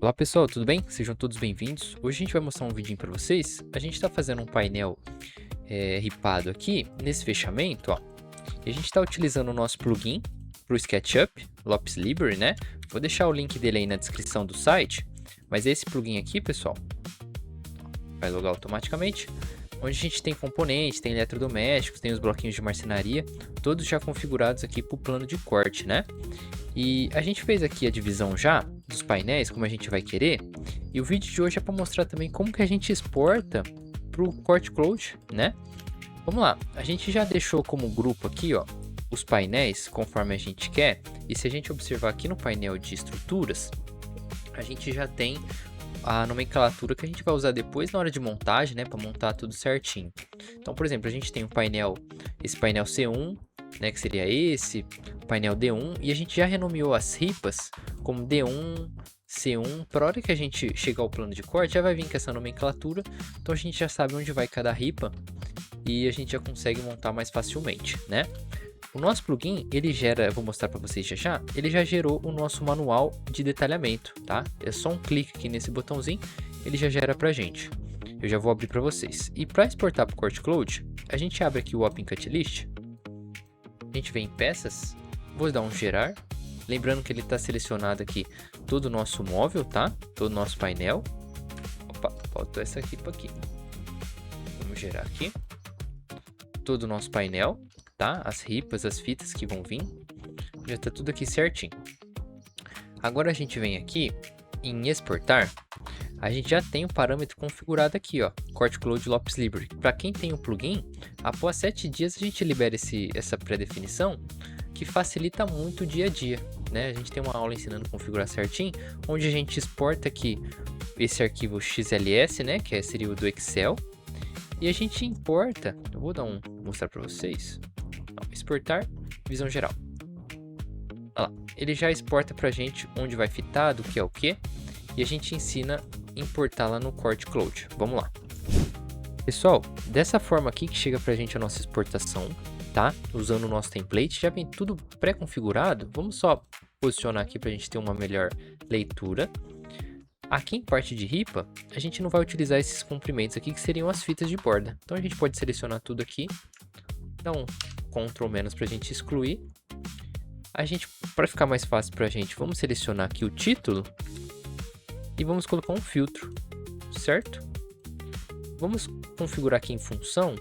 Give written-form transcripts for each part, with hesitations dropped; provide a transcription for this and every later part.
Olá pessoal, tudo bem? Sejam todos bem-vindos. Hoje a gente vai mostrar um vidinho para vocês. A gente está fazendo um painel ripado aqui nesse fechamento, ó. E a gente está utilizando o nosso plugin para o SketchUp, Lopes Library, né? Vou deixar o link dele aí na descrição do site. Mas esse plugin aqui, pessoal, vai logar automaticamente. Onde a gente tem componentes, tem eletrodomésticos, tem os bloquinhos de marcenaria, todos já configurados aqui para o plano de corte, né? E a gente fez aqui a divisão já dos painéis, como a gente vai querer. E o vídeo de hoje é para mostrar também como que a gente exporta para o Corte Cloud, né? Vamos lá, a gente já deixou como grupo aqui, ó, os painéis conforme a gente quer. E se a gente observar aqui no painel de estruturas, a gente já tem a nomenclatura que a gente vai usar depois na hora de montagem, né, para montar tudo certinho. Então, por exemplo, a gente tem um painel, esse painel C1, né, que seria esse, painel D1, e a gente já renomeou as ripas como D1, C1. Para a hora que a gente chegar ao plano de corte, já vai vir com essa nomenclatura, então a gente já sabe onde vai cada ripa e a gente já consegue montar mais facilmente, né? O nosso plugin, ele gera, eu vou mostrar para vocês já, ele já gerou o nosso manual de detalhamento, tá? É só um clique aqui nesse botãozinho, ele já gera pra gente. Eu já vou abrir para vocês. E para exportar para o Corte Cloud, a gente abre aqui o Open Cut List, a gente vem em peças, vou dar um gerar, lembrando que ele está selecionado aqui todo o nosso móvel, tá? Todo o nosso painel. Opa, faltou essa ripa aqui. Vamos gerar aqui todo o nosso painel, tá? As ripas, as fitas que vão vir, já tá tudo aqui certinho. Agora a gente vem aqui em exportar, a gente já tem o parâmetro configurado aqui, ó, Corte Cloud Lopes Library. Para quem tem o plugin, após 7 dias a gente libera essa pré-definição, que facilita muito o dia a dia, né? A gente tem uma aula ensinando a configurar certinho, onde a gente exporta aqui esse arquivo XLS, né, que seria o do Excel, e a gente importa, eu vou mostrar para vocês, exportar, visão geral. Olha lá, ele já exporta pra gente onde vai fitado, o que é o que, e a gente ensina a importar lá no Corte Cloud. Vamos lá. Pessoal, dessa forma aqui que chega pra gente a nossa exportação, tá? Usando o nosso template, já vem tudo pré-configurado. Vamos só posicionar aqui pra gente ter uma melhor leitura. Aqui em parte de ripa, a gente não vai utilizar esses comprimentos aqui, que seriam as fitas de borda. Então a gente pode selecionar tudo aqui, dá um Ctrl- para a gente excluir. Para ficar mais fácil para a gente, vamos selecionar aqui o título e vamos colocar um filtro, certo? Vamos configurar aqui em função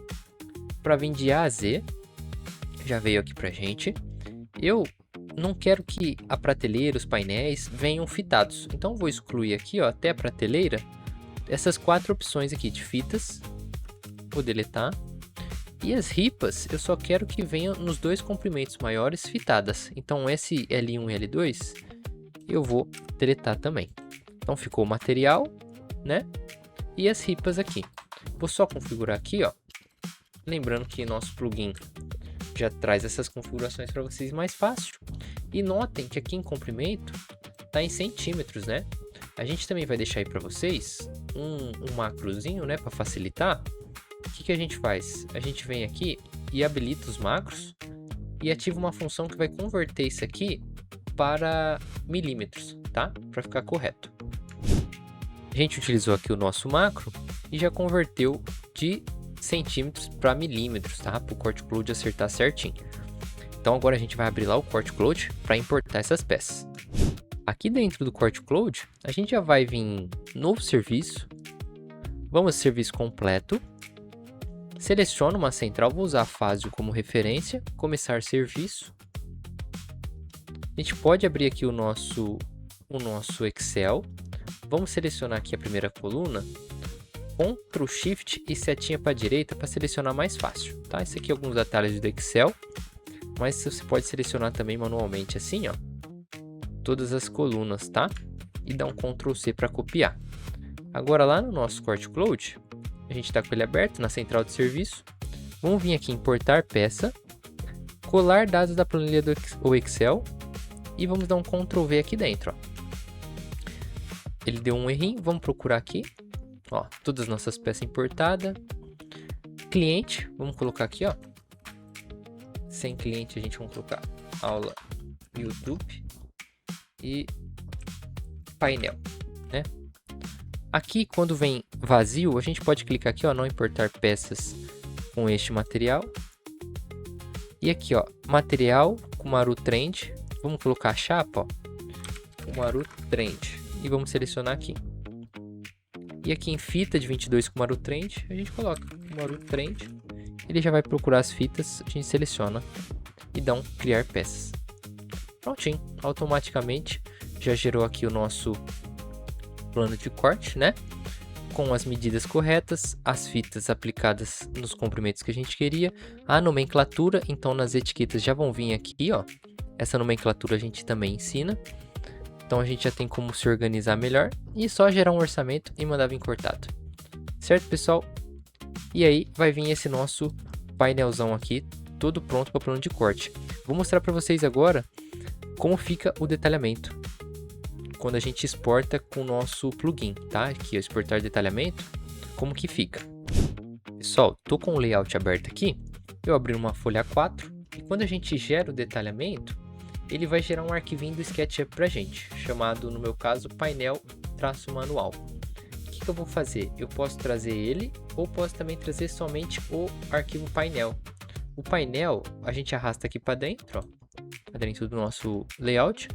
para vir de A a Z. Já veio aqui para a gente. Eu não quero que a prateleira, os painéis venham fitados, então vou excluir aqui, ó, até a prateleira, essas 4 opções aqui de fitas. Vou deletar. E as ripas, eu só quero que venham nos 2 comprimentos maiores fitadas. Então, esse L1 e L2, eu vou deletar também. Então, ficou o material, né? E as ripas aqui. Vou só configurar aqui, ó. Lembrando que nosso plugin já traz essas configurações para vocês mais fácil. E notem que aqui em comprimento, tá em centímetros, né? A gente também vai deixar aí para vocês um macrozinho, né? Para facilitar. O que a gente faz? A gente vem aqui e habilita os macros e ativa uma função que vai converter isso aqui para milímetros, tá? Para ficar correto. A gente utilizou aqui o nosso macro e já converteu de centímetros para milímetros, tá? Para o Corte Cloud acertar certinho. Então agora a gente vai abrir lá o Corte Cloud para importar essas peças. Aqui dentro do Corte Cloud, a gente já vai vir em novo serviço. Vamos serviço completo. Seleciono uma central, vou usar a Fazio como referência, começar serviço. A gente pode abrir aqui o nosso Excel. Vamos selecionar aqui a primeira coluna, Ctrl Shift e setinha para a direita para selecionar mais fácil, tá? Esse aqui é alguns atalhos do Excel, mas você pode selecionar também manualmente assim, ó, todas as colunas, tá? E dar um Ctrl C para copiar. Agora lá no nosso Corte Cloud, a gente está com ele aberto na central de serviço. Vamos vir aqui em importar peça, colar dados da planilha do Excel e vamos dar um Ctrl V aqui dentro, ó. Ele deu um errinho, vamos procurar aqui, ó, todas as nossas peças importadas. Cliente, vamos colocar aqui, ó. Sem cliente a gente vai colocar aula YouTube e painel. né? Aqui, quando vem vazio, a gente pode clicar aqui, ó, não importar peças com este material. E aqui, ó, material Kumaru Trend. Vamos colocar a chapa, ó, Kumaru Trend. E vamos selecionar aqui. E aqui em fita de 22 Kumaru Trend, a gente coloca Kumaru Trend. Ele já vai procurar as fitas, a gente seleciona e dá um criar peças. Prontinho, automaticamente já gerou aqui o nosso plano de corte, né? Com as medidas corretas, as fitas aplicadas nos comprimentos que a gente queria, a nomenclatura, então nas etiquetas já vão vir aqui, ó. Essa nomenclatura a gente também ensina. Então a gente já tem como se organizar melhor e só gerar um orçamento e mandar vir cortado. Certo, pessoal? E aí vai vir esse nosso painelzão aqui, todo pronto para o plano de corte. Vou mostrar para vocês agora como fica o detalhamento quando a gente exporta com o nosso plugin, tá? Aqui, ó, exportar detalhamento, como que fica. Pessoal, tô com o layout aberto aqui, eu abri uma folha A4 e quando a gente gera o detalhamento, ele vai gerar um arquivinho do SketchUp pra gente, chamado, no meu caso, painel-manual. O que eu vou fazer? Eu posso trazer ele ou posso também trazer somente o arquivo painel. O painel, a gente arrasta aqui para dentro, ó, para dentro do nosso layout.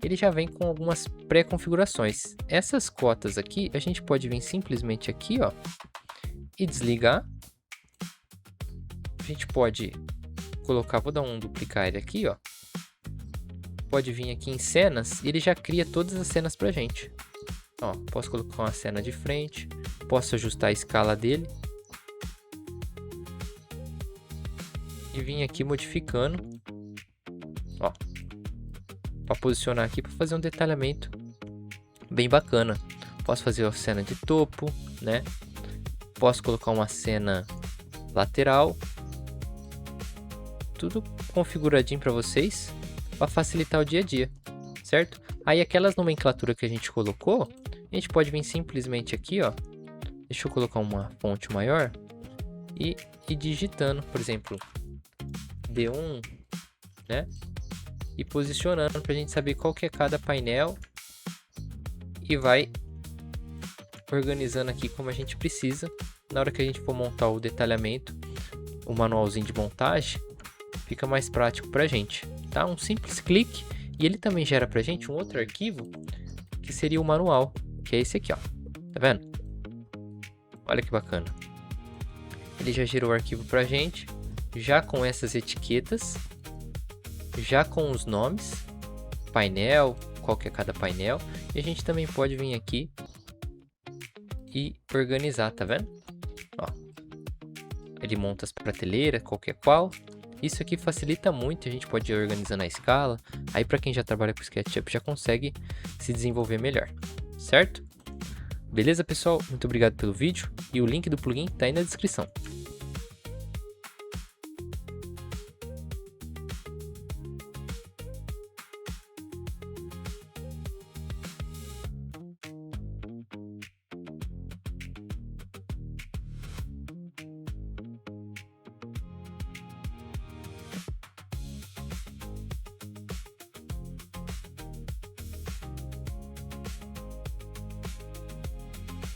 Ele já vem com algumas pré-configurações. Essas cotas aqui, a gente pode vir simplesmente aqui, ó, e desligar. A gente pode colocar, vou dar um duplicar ele aqui, ó. Pode vir aqui em cenas e ele já cria todas as cenas pra gente. Ó, posso colocar uma cena de frente, posso ajustar a escala dele. E vir aqui modificando, ó, para posicionar aqui para fazer um detalhamento bem bacana. Posso fazer a cena de topo, né? Posso colocar uma cena lateral. Tudo configuradinho para vocês, para facilitar o dia a dia, certo? Aí aquelas nomenclaturas que a gente colocou, a gente pode vir simplesmente aqui, ó. Deixa eu colocar uma fonte maior e ir digitando, por exemplo, D1, né? E posicionando para a gente saber qual que é cada painel e vai organizando aqui como a gente precisa. Na hora que a gente for montar o detalhamento, o manualzinho de montagem, fica mais prático para a gente, tá? Um simples clique e ele também gera para a gente um outro arquivo que seria o manual, que é esse aqui, ó. Tá vendo? Olha que bacana. Ele já gerou o arquivo para a gente, já com essas etiquetas, já com os nomes, painel, qual que é cada painel, e a gente também pode vir aqui e organizar, tá vendo? Ó, ele monta as prateleiras, qualquer qual. Isso aqui facilita muito, a gente pode ir organizando a escala, aí para quem já trabalha com SketchUp já consegue se desenvolver melhor, certo? Beleza, pessoal? Muito obrigado pelo vídeo e o link do plugin tá aí na descrição.